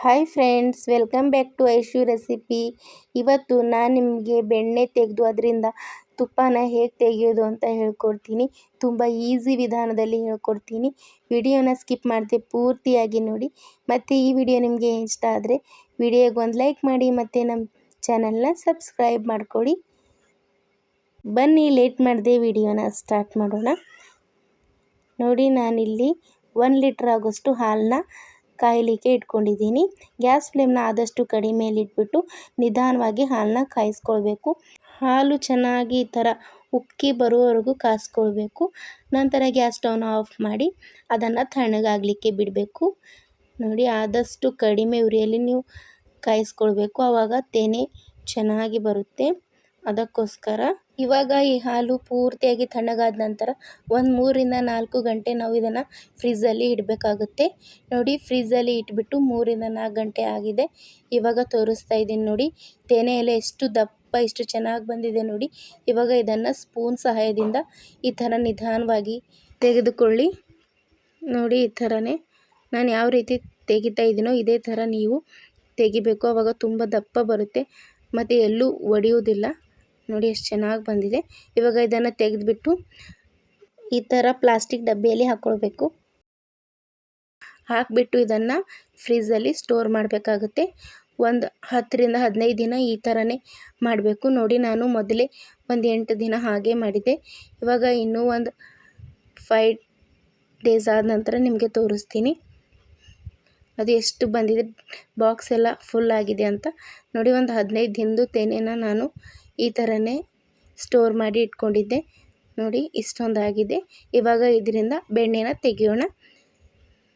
Hi friends, welcome back to Aishu recipe. ಇವತ್ತು ನಾನು ನಿಮಗೆ ಬೆಣ್ಣೆ ತೆಗೆದು ಅದರಿಂದ ತುಪ್ಪನ ಹೇಗೆ ತೆಗೆಯೋದು ಅಂತ ಹೇಳ್ಕೊಡ್ತೀನಿ. ತುಂಬ ಈಸಿ ವಿಧಾನದಲ್ಲಿ ಹೇಳ್ಕೊಡ್ತೀನಿ. ವಿಡಿಯೋನ ಸ್ಕಿಪ್ ಮಾಡದೆ ಪೂರ್ತಿಯಾಗಿ ನೋಡಿ. ಮತ್ತು ಈ ವಿಡಿಯೋ ನಿಮಗೆ ಇಷ್ಟ ಆದರೆ ವಿಡಿಯೋಗೆ ಒಂದು ಲೈಕ್ ಮಾಡಿ ಮತ್ತು ನಮ್ಮ ಚಾನಲ್ನ ಸಬ್ಸ್ಕ್ರೈಬ್ ಮಾಡ್ಕೊಳ್ಳಿ. ಬನ್ನಿ ಲೇಟ್ ಮಾಡದೆ ವಿಡಿಯೋನ ಸ್ಟಾರ್ಟ್ ಮಾಡೋಣ. ನೋಡಿ, ನಾನಿಲ್ಲಿ 1 ಲೀಟ್ರ್ ಆಗೋಷ್ಟು ಹಾಲನ್ನ ಕಾಯಲಿಕ್ಕೆ ಇಟ್ಕೊಂಡಿದ್ದೀನಿ. ಗ್ಯಾಸ್ ಫ್ಲೇಮ್ನ ಆದಷ್ಟು ಕಡಿಮೆಯಲ್ಲಿ ಇಟ್ಬಿಟ್ಟು ನಿಧಾನವಾಗಿ ಹಾಲನ್ನ ಕಾಯಿಸ್ಕೊಳ್ಬೇಕು. ಹಾಲು ಚೆನ್ನಾಗಿ ಈ ಥರ ಉಕ್ಕಿ ಬರುವವರೆಗೂ ಕಾಯಿಸ್ಕೊಳ್ಬೇಕು. ನಂತರ ಗ್ಯಾಸ್ ಸ್ಟವ್ನ ಆಫ್ ಮಾಡಿ ಅದನ್ನು ತಣ್ಣಗಾಗಲಿಕ್ಕೆ ಬಿಡಬೇಕು. ನೋಡಿ, ಆದಷ್ಟು ಕಡಿಮೆ ಉರಿಯಲ್ಲಿ ನೀವು ಕಾಯಿಸ್ಕೊಳ್ಬೇಕು, ಆವಾಗ ತೆನೆ ಚೆನ್ನಾಗಿ ಬರುತ್ತೆ. ಅದಕ್ಕೋಸ್ಕರ ಇವಾಗ ಈ ಹಾಲು ಪೂರ್ತಿಯಾಗಿ ತಣ್ಣಗಾದ ನಂತರ ಒಂದು 3ರಿಂದ 4 ಗಂಟೆ ನಾವು ಇದನ್ನು ಫ್ರಿಜ್ಜಲ್ಲಿ ಇಡಬೇಕಾಗುತ್ತೆ. ನೋಡಿ, ಫ್ರಿಜ್ಜಲ್ಲಿ ಇಟ್ಬಿಟ್ಟು 3ರಿಂದ 4 ಗಂಟೆ ಆಗಿದೆ. ಇವಾಗ ತೋರಿಸ್ತಾ ಇದ್ದೀನಿ ನೋಡಿ, ತೆನೆ ಎಲ್ಲ ಎಷ್ಟು ದಪ್ಪ ಎಷ್ಟು ಚೆನ್ನಾಗಿ ಬಂದಿದೆ ನೋಡಿ. ಇವಾಗ ಇದನ್ನು ಸ್ಪೂನ್ ಸಹಾಯದಿಂದ ಈ ಥರ ನಿಧಾನವಾಗಿ ತೆಗೆದುಕೊಳ್ಳಿ. ನೋಡಿ, ಈ ಥರನೇ ನಾನು ಯಾವ ರೀತಿ ತೆಗಿತಾ ಇದ್ದೀನೋ ಇದೇ ಥರ ನೀವು ತೆಗಿಬೇಕು. ಆವಾಗ ತುಂಬ ದಪ್ಪ ಬರುತ್ತೆ ಮತ್ತು ಎಲ್ಲೂ ಒಡೆಯುವುದಿಲ್ಲ. ನೋಡಿ, ಎಷ್ಟು ಚೆನ್ನಾಗಿ ಬಂದಿದೆ. ಇವಾಗ ಇದನ್ನು ತೆಗೆದುಬಿಟ್ಟು ಈ ಥರ ಪ್ಲಾಸ್ಟಿಕ್ ಡಬ್ಬಿಯಲ್ಲಿ ಹಾಕ್ಕೊಳ್ಬೇಕು. ಹಾಕಿಬಿಟ್ಟು ಇದನ್ನು ಫ್ರಿಜ್ಜಲ್ಲಿ ಸ್ಟೋರ್ ಮಾಡಬೇಕಾಗುತ್ತೆ. ಒಂದು 10ರಿಂದ 15 ದಿನ ಈ ಥರನೇ ಮಾಡಬೇಕು. ನೋಡಿ, ನಾನು ಮೊದಲೇ ಒಂದು 8 ದಿನ ಹಾಗೆ ಮಾಡಿದ್ದೆ. ಇವಾಗ ಇನ್ನೂ ಒಂದು 5 ಡೇಸ್ ಆದ ನಂತರ ನಿಮಗೆ ತೋರಿಸ್ತೀನಿ ಅದು ಎಷ್ಟು ಬಂದಿದೆ, ಬಾಕ್ಸ್ ಎಲ್ಲ ಫುಲ್ ಆಗಿದೆ ಅಂತ. ನೋಡಿ, ಒಂದು 15 ದಿನದ ತೆನೆನ ನಾನು ಈ ಥರನೇ ಸ್ಟೋರ್ ಮಾಡಿ ಇಟ್ಕೊಂಡಿದ್ದೆ. ನೋಡಿ, ಇಷ್ಟೊಂದಾಗಿದೆ. ಇವಾಗ ಇದರಿಂದ ಬೆಣ್ಣೆನ ತೆಗೆಯೋಣ.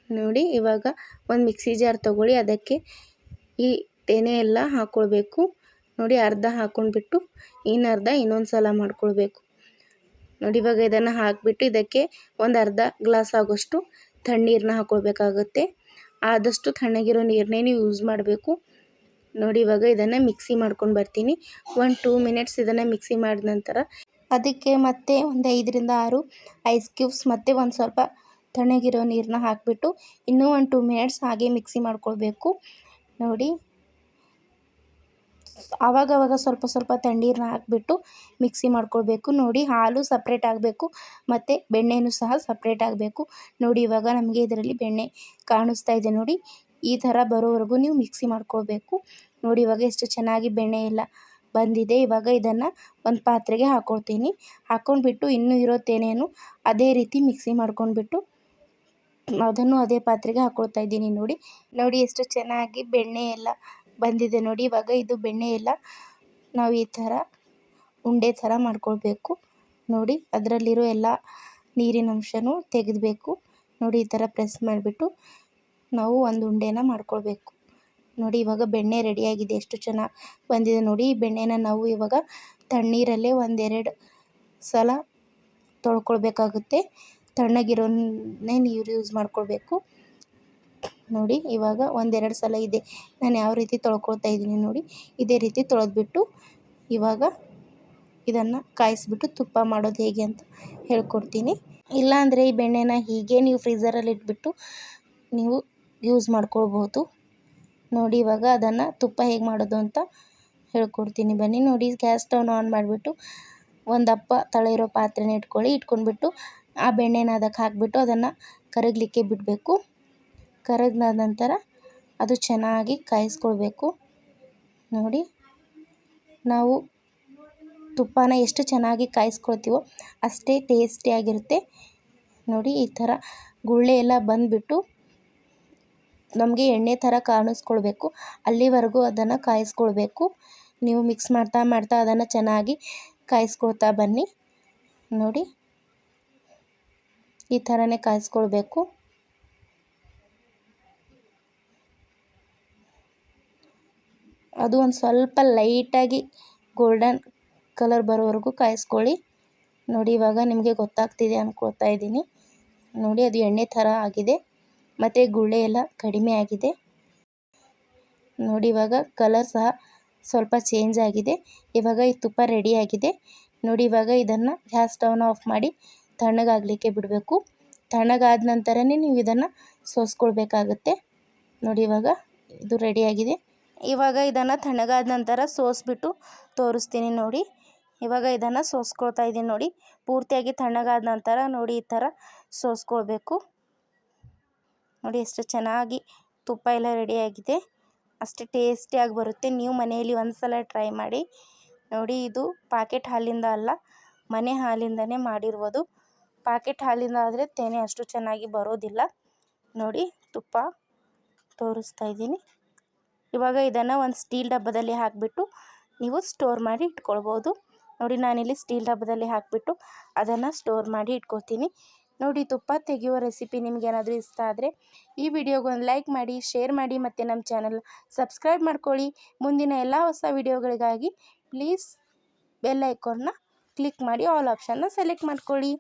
ನೋಡಿ, ಇವಾಗ ಒಂದು ಮಿಕ್ಸಿ ಜಾರ್ ತೊಗೊಳ್ಳಿ. ಅದಕ್ಕೆ ಈ ತೆನೆ ಎಲ್ಲ ಹಾಕ್ಕೊಳ್ಬೇಕು. ನೋಡಿ, ಅರ್ಧ ಹಾಕ್ಕೊಂಡ್ಬಿಟ್ಟು ಇನ್ನರ್ಧ ಇನ್ನೊಂದು ಸಲ ಮಾಡ್ಕೊಳ್ಬೇಕು. ನೋಡಿ, ಇವಾಗ ಇದನ್ನು ಹಾಕಿಬಿಟ್ಟು ಇದಕ್ಕೆ ಒಂದು ಅರ್ಧ ಗ್ಲಾಸ್ ಆಗೋಷ್ಟು ತಣ್ಣೀರನ್ನ ಹಾಕ್ಕೊಳ್ಬೇಕಾಗುತ್ತೆ. ಆದಷ್ಟು ತಣ್ಣಗಿರೋ ನೀರನ್ನೇ ನೀವು ಯೂಸ್ ಮಾಡಬೇಕು. ನೋಡಿ, ಇವಾಗ ಇದನ್ನು ಮಿಕ್ಸಿ ಮಾಡ್ಕೊಂಡು ಬರ್ತೀನಿ. 1-2 ಮಿನಿಟ್ಸ್ ಇದನ್ನು ಮಿಕ್ಸಿ ಮಾಡಿದ ನಂತರ ಅದಕ್ಕೆ ಮತ್ತೆ ಒಂದು 5ರಿಂದ 6 ಐಸ್ ಕ್ಯೂಬ್ಸ್ ಮತ್ತು ಒಂದು ಸ್ವಲ್ಪ ತಣ್ಣಗಿರೋ ನೀರನ್ನ ಹಾಕಿಬಿಟ್ಟು ಇನ್ನೂ ಒಂದು 2 ಮಿನಿಟ್ಸ್ ಹಾಗೆ ಮಿಕ್ಸಿ ಮಾಡ್ಕೊಳ್ಬೇಕು. ನೋಡಿ, ಆವಾಗವಾಗ ಸ್ವಲ್ಪ ಸ್ವಲ್ಪ ತಣ್ಣೀರನ್ನ ಹಾಕಿಬಿಟ್ಟು ಮಿಕ್ಸಿ ಮಾಡ್ಕೊಳ್ಬೇಕು. ನೋಡಿ, ಹಾಲು ಸಪ್ರೇಟ್ ಆಗಬೇಕು ಮತ್ತು ಬೆಣ್ಣೆನೂ ಸಹ ಸಪ್ರೇಟ್ ಆಗಬೇಕು. ನೋಡಿ, ಇವಾಗ ನಮಗೆ ಇದರಲ್ಲಿ ಬೆಣ್ಣೆ ಕಾಣಿಸ್ತಾ ಇದೆ ನೋಡಿ. ಈ ಥರ ಬರೋವರೆಗೂ ನೀವು ಮಿಕ್ಸಿ ಮಾಡ್ಕೊಳ್ಬೇಕು. ನೋಡಿ, ಇವಾಗ ಎಷ್ಟು ಚೆನ್ನಾಗಿ ಬೆಣ್ಣೆ ಎಲ್ಲ ಬಂದಿದೆ. ಇವಾಗ ಇದನ್ನು ಒಂದು ಪಾತ್ರೆಗೆ ಹಾಕ್ಕೊಳ್ತೀನಿ. ಹಾಕ್ಕೊಂಡ್ಬಿಟ್ಟು ಇನ್ನೂ ಇರೋ ತೆನೆಯನ್ನು ಅದೇ ರೀತಿ ಮಿಕ್ಸಿ ಮಾಡ್ಕೊಂಡ್ಬಿಟ್ಟು ಅದನ್ನು ಅದೇ ಪಾತ್ರೆಗೆ ಹಾಕ್ಕೊಳ್ತಾ ಇದ್ದೀನಿ. ನೋಡಿ ಎಷ್ಟು ಚೆನ್ನಾಗಿ ಬೆಣ್ಣೆ ಎಲ್ಲ ಬಂದಿದೆ ನೋಡಿ. ಇವಾಗ ಇದು ಬೆಣ್ಣೆ ಎಲ್ಲ ನಾವು ಈ ಥರ ಉಂಡೆ ಥರ ಮಾಡ್ಕೊಳ್ಬೇಕು. ನೋಡಿ, ಅದರಲ್ಲಿರೋ ಎಲ್ಲ ನೀರಿನ ಅಂಶನೂ ತೆಗೆದಬೇಕು. ನೋಡಿ, ಈ ಥರ ಪ್ರೆಸ್ ಮಾಡಿಬಿಟ್ಟು ನಾವು ಒಂದು ಉಂಡೆನ ಮಾಡ್ಕೊಳ್ಬೇಕು. ನೋಡಿ, ಇವಾಗ ಬೆಣ್ಣೆ ರೆಡಿಯಾಗಿದೆ. ಎಷ್ಟು ಚೆನ್ನಾಗಿ ಬಂದಿದೆ ನೋಡಿ. ಈ ಬೆಣ್ಣೆನ ನಾವು ಇವಾಗ ತಣ್ಣೀರಲ್ಲೇ 1-2 ಸಲ ತೊಳ್ಕೊಳ್ಬೇಕಾಗುತ್ತೆ. ತಣ್ಣಗಿರೋನೇ ನೀರು ಯೂಸ್ ಮಾಡ್ಕೊಳ್ಬೇಕು. ನೋಡಿ, ಇವಾಗ 1-2 ಸಲ ಇದೆ ನಾನು ಯಾವ ರೀತಿ ತೊಳ್ಕೊಳ್ತಾ ಇದ್ದೀನಿ ನೋಡಿ. ಇದೇ ರೀತಿ ತೊಳೆದ್ಬಿಟ್ಟು ಇವಾಗ ಇದನ್ನು ಕಾಯಿಸ್ಬಿಟ್ಟು ತುಪ್ಪ ಮಾಡೋದು ಹೇಗೆ ಅಂತ ಹೇಳ್ಕೊಡ್ತೀನಿ. ಇಲ್ಲಾಂದರೆ ಈ ಬೆಣ್ಣೆನ ಹೀಗೆ ನೀವು ಫ್ರೀಝರಲ್ಲಿ ಇಟ್ಬಿಟ್ಟು ನೀವು ಯೂಸ್ ಮಾಡ್ಕೊಳ್ಬೋದು. ನೋಡಿ, ಇವಾಗ ಅದನ್ನು ತುಪ್ಪ ಹೇಗೆ ಮಾಡೋದು ಅಂತ ಹೇಳ್ಕೊಡ್ತೀನಿ ಬನ್ನಿ. ನೋಡಿ, ಗ್ಯಾಸ್ ಸ್ಟವ್ನ ಆನ್ ಮಾಡಿಬಿಟ್ಟು ಒಂದು ದಪ್ಪ ತಳ ಇರೋ ಪಾತ್ರೆನ ಇಟ್ಕೊಂಡ್ಬಿಟ್ಟು ಆ ಬೆಣ್ಣೆನ ಅದಕ್ಕೆ ಹಾಕಿಬಿಟ್ಟು ಅದನ್ನು ಕರಗಲಿಕ್ಕೆ ಬಿಡಬೇಕು. ಕರಗಿದ ನಂತರ ಅದು ಚೆನ್ನಾಗಿ ಕಾಯಿಸ್ಕೊಳ್ಬೇಕು. ನೋಡಿ, ನಾವು ತುಪ್ಪನ ಎಷ್ಟು ಚೆನ್ನಾಗಿ ಕಾಯಿಸ್ಕೊಳ್ತೀವೋ ಅಷ್ಟೇ ಟೇಸ್ಟಿಯಾಗಿರುತ್ತೆ. ನೋಡಿ, ಈ ಥರ ಗುಳ್ಳೆ ಎಲ್ಲ ಬಂದುಬಿಟ್ಟು ನಮಗೆ ಎಣ್ಣೆ ಥರ ಕಾಣಿಸ್ಕೊಳ್ಬೇಕು. ಅಲ್ಲಿವರೆಗೂ ಅದನ್ನು ಕಾಯಿಸ್ಕೊಳ್ಬೇಕು. ನೀವು ಮಿಕ್ಸ್ ಮಾಡ್ತಾ ಅದನ್ನು ಚೆನ್ನಾಗಿ ಕಾಯಿಸ್ಕೊಳ್ತಾ ಬನ್ನಿ. ನೋಡಿ, ಈ ಥರನೇ ಕಾಯಿಸ್ಕೊಳ್ಬೇಕು. ಅದು ಒಂದು ಸ್ವಲ್ಪ ಲೈಟಾಗಿ ಗೋಲ್ಡನ್ ಕಲರ್ ಬರೋವರೆಗೂ ಕಾಯಿಸ್ಕೊಳ್ಳಿ. ನೋಡಿ, ಇವಾಗ ನಿಮಗೆ ಗೊತ್ತಾಗ್ತಿದೆ ಅಂದ್ಕೊಳ್ತಾ ಇದ್ದೀನಿ. ನೋಡಿ, ಅದು ಎಣ್ಣೆ ಥರ ಆಗಿದೆ ಮತ್ತು ಗುಳ್ಳೆ ಎಲ್ಲ ಕಡಿಮೆ ಆಗಿದೆ. ನೋಡಿ, ಇವಾಗ ಕಲರ್ ಸಹ ಸ್ವಲ್ಪ ಚೇಂಜ್ ಆಗಿದೆ. ಇವಾಗ ಈ ತುಪ್ಪ ರೆಡಿಯಾಗಿದೆ. ನೋಡಿ, ಇವಾಗ ಇದನ್ನು ಗ್ಯಾಸ್ ಸ್ಟವ್ನ ಆಫ್ ಮಾಡಿ ತಣ್ಣಗಾಗಲಿಕ್ಕೆ ಬಿಡಬೇಕು. ತಣ್ಣಗಾದ ನಂತರನೇ ನೀವು ಇದನ್ನು ಸೋಸ್ಕೊಳ್ಬೇಕಾಗುತ್ತೆ. ನೋಡಿ, ಇವಾಗ ಇದು ರೆಡಿಯಾಗಿದೆ. ಇವಾಗ ಇದನ್ನು ತಣ್ಣಗಾದ ನಂತರ ಸೋಸ್ಬಿಟ್ಟು ತೋರಿಸ್ತೀನಿ ನೋಡಿ. ಇವಾಗ ಇದನ್ನು ಸೋಸ್ಕೊಳ್ತಾ ಇದ್ದೀನಿ ನೋಡಿ. ಪೂರ್ತಿಯಾಗಿ ತಣ್ಣಗಾದ ನಂತರ ನೋಡಿ ಈ ಥರ ಸೋಸ್ಕೊಳ್ಬೇಕು ನೋಡಿ. ಎಷ್ಟು ಚೆನ್ನಾಗಿ ತುಪ್ಪ ಎಲ್ಲ ರೆಡಿಯಾಗಿದೆ. ಅಷ್ಟೇ ಟೇಸ್ಟಿಯಾಗಿ ಬರುತ್ತೆ. ನೀವು ಮನೆಯಲ್ಲಿ ಒಂದು ಸಲ ಟ್ರೈ ಮಾಡಿ ನೋಡಿ. ಇದು ಪ್ಯಾಕೆಟ್ ಹಾಲಿಂದ ಅಲ್ಲ, ಮನೆ ಹಾಲಿಂದನೇ ಮಾಡಿರುವುದು. ಪ್ಯಾಕೆಟ್ ಹಾಲಿಂದ ಆದರೆ ತೇನೆ ಅಷ್ಟು ಚೆನ್ನಾಗಿ ಬರೋದಿಲ್ಲ ನೋಡಿ. ತುಪ್ಪ ತೋರಿಸ್ತಾ ಇದ್ದೀನಿ. ಇವಾಗ ಇದನ್ನು ಒಂದು ಸ್ಟೀಲ್ ಡಬ್ಬದಲ್ಲಿ ಹಾಕಿಬಿಟ್ಟು ನೀವು ಸ್ಟೋರ್ ಮಾಡಿ ಇಟ್ಕೊಳ್ಬೋದು ನೋಡಿ. ನಾನಿಲ್ಲಿ ಸ್ಟೀಲ್ ಡಬ್ಬದಲ್ಲಿ ಹಾಕಿಬಿಟ್ಟು ಅದನ್ನು ಸ್ಟೋರ್ ಮಾಡಿ ಇಟ್ಕೊತೀನಿ ನೋಡಿ. ತುಪ್ಪ ತೆಗೆಯುವ ರೆಸಿಪಿ ನಿಮಗೇನಾದರೂ ಇಷ್ಟ ಆದರೆ ಈ ವಿಡಿಯೋಗೆ ಒಂದು ಲೈಕ್ ಮಾಡಿ, ಶೇರ್ ಮಾಡಿ ಮತ್ತು ನಮ್ಮ ಚಾನಲ್ ಸಬ್ಸ್ಕ್ರೈಬ್ ಮಾಡ್ಕೊಳ್ಳಿ. ಮುಂದಿನ ಎಲ್ಲ ಹೊಸ ವಿಡಿಯೋಗಳಿಗಾಗಿ ಪ್ಲೀಸ್ ಬೆಲ್ ಐಕಾನ್ನ ಕ್ಲಿಕ್ ಮಾಡಿ ಆಲ್ ಆಪ್ಷನ್ನ ಸೆಲೆಕ್ಟ್ ಮಾಡ್ಕೊಳ್ಳಿ.